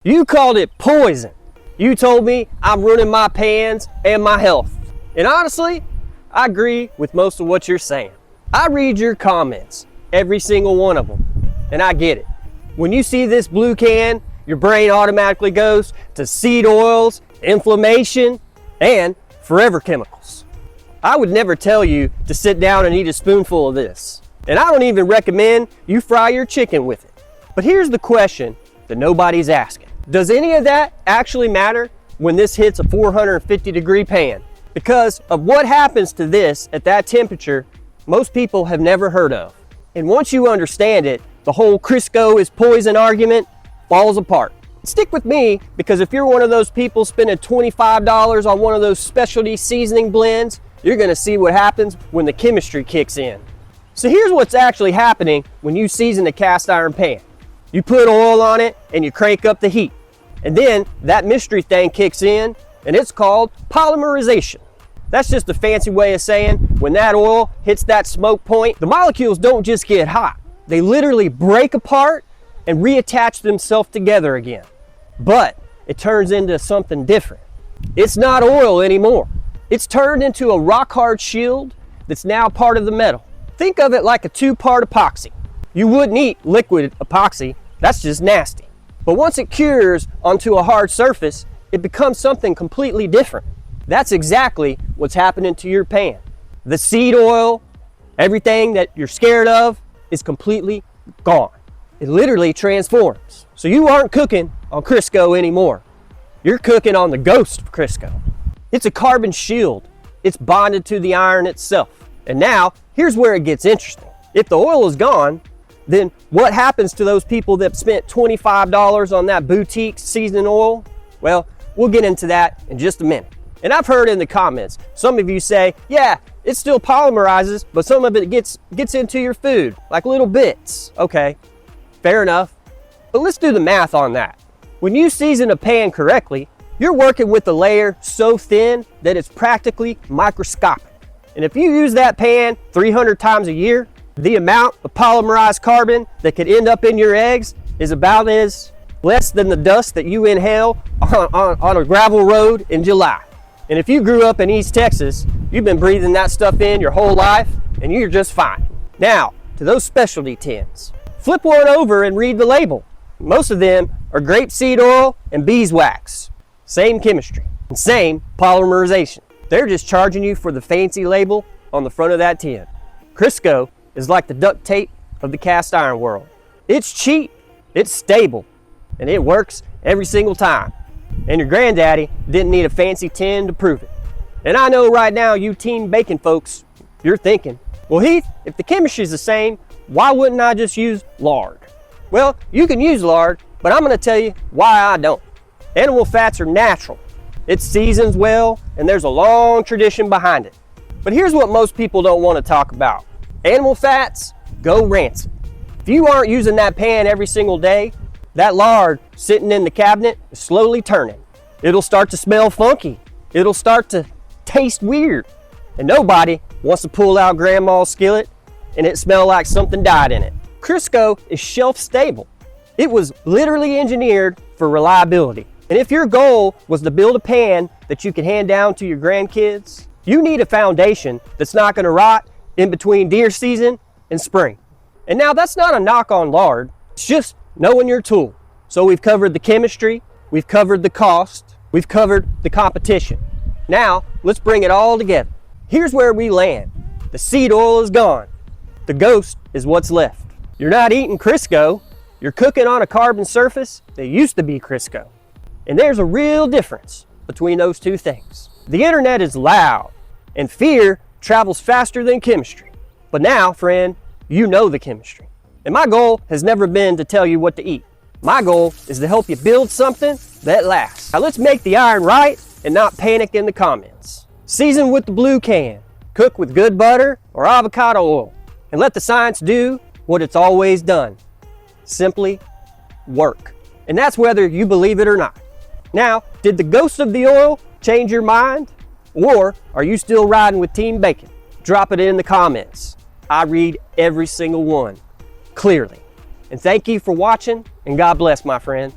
You called it poison. You told me I'm ruining my pans and my health. And honestly, I agree with most of what you're saying. I read your comments, every single one of them, and I get it. When you see this blue can, your brain automatically goes to seed oils, inflammation, and forever chemicals. I would never tell you to sit down and eat a spoonful of this. And I don't even recommend you fry your chicken with it. But here's the question that nobody's asking. Does any of that actually matter when this hits a 450-degree pan? Because of what happens to this at that temperature, most people have never heard of. And once you understand it, the whole Crisco is poison argument falls apart. Stick with me, because if you're one of those people spending $25 on one of those specialty seasoning blends, you're gonna see what happens when the chemistry kicks in. So here's what's actually happening when you season a cast iron pan. You put oil on it and you crank up the heat. And then that mystery thing kicks in, and it's called polymerization. That's just a fancy way of saying when that oil hits that smoke point, the molecules don't just get hot. They literally break apart and reattach themselves together again. But it turns into something different. It's not oil anymore. It's turned into a rock hard shield that's now part of the metal. Think of it like a two-part epoxy. You wouldn't eat liquid epoxy, that's just nasty. But once it cures onto a hard surface, it becomes something completely different. That's exactly what's happening to your pan. The seed oil, everything that you're scared of is completely gone. It literally transforms. So you aren't cooking on Crisco anymore. You're cooking on the ghost of Crisco. It's a carbon shield. It's bonded to the iron itself. And now, here's where it gets interesting. If the oil is gone, then what happens to those people that spent $25 on that boutique seasoning oil? Well, we'll get into that in just a minute. And I've heard in the comments, some of you say, yeah, it still polymerizes, but some of it gets into your food, like little bits. Okay, fair enough. But let's do the math on that. When you season a pan correctly, you're working with a layer so thin that it's practically microscopic. And if you use that pan 300 times a year, the amount of polymerized carbon that could end up in your eggs is about as less than the dust that you inhale on a gravel road in July. And if you grew up in East Texas, you've been breathing that stuff in your whole life, and you're just fine. Now, to those specialty tins. Flip one over and read the label. Most of them are grapeseed oil and beeswax. Same chemistry and same polymerization. They're just charging you for the fancy label on the front of that tin. Crisco is like the duct tape of the cast iron world. It's cheap, it's stable, and it works every single time. And your granddaddy didn't need a fancy tin to prove it. And I know right now you team bacon folks, you're thinking, well Heath, if the chemistry's the same, why wouldn't I just use lard? Well, you can use lard, but I'm gonna tell you why I don't. Animal fats are natural. It seasons well, and there's a long tradition behind it. But here's what most people don't want to talk about. Animal fats go rancid. If you aren't using that pan every single day, that lard sitting in the cabinet is slowly turning. It'll start to smell funky. It'll start to taste weird. And nobody wants to pull out grandma's skillet and it smell like something died in it. Crisco is shelf stable. It was literally engineered for reliability. And if your goal was to build a pan that you can hand down to your grandkids, you need a foundation that's not gonna rot in between deer season and spring. And now that's not a knock on lard, it's just knowing your tool. So we've covered the chemistry, we've covered the cost, we've covered the competition. Now, let's bring it all together. Here's where we land. The seed oil is gone. The ghost is what's left. You're not eating Crisco, you're cooking on a carbon surface that used to be Crisco. And there's a real difference between those two things. The internet is loud, and fear travels faster than chemistry. But now, friend, you know the chemistry. And my goal has never been to tell you what to eat. My goal is to help you build something that lasts. Now let's make the iron right and not panic in the comments. Season with the blue can, cook with good butter or avocado oil, and let the science do what it's always done. Simply work. And that's whether you believe it or not. Now, did the ghost of the oil change your mind? Or are you still riding with Team Bacon? Drop it in the comments. I read every single one clearly. And thank you for watching, and God bless, my friend.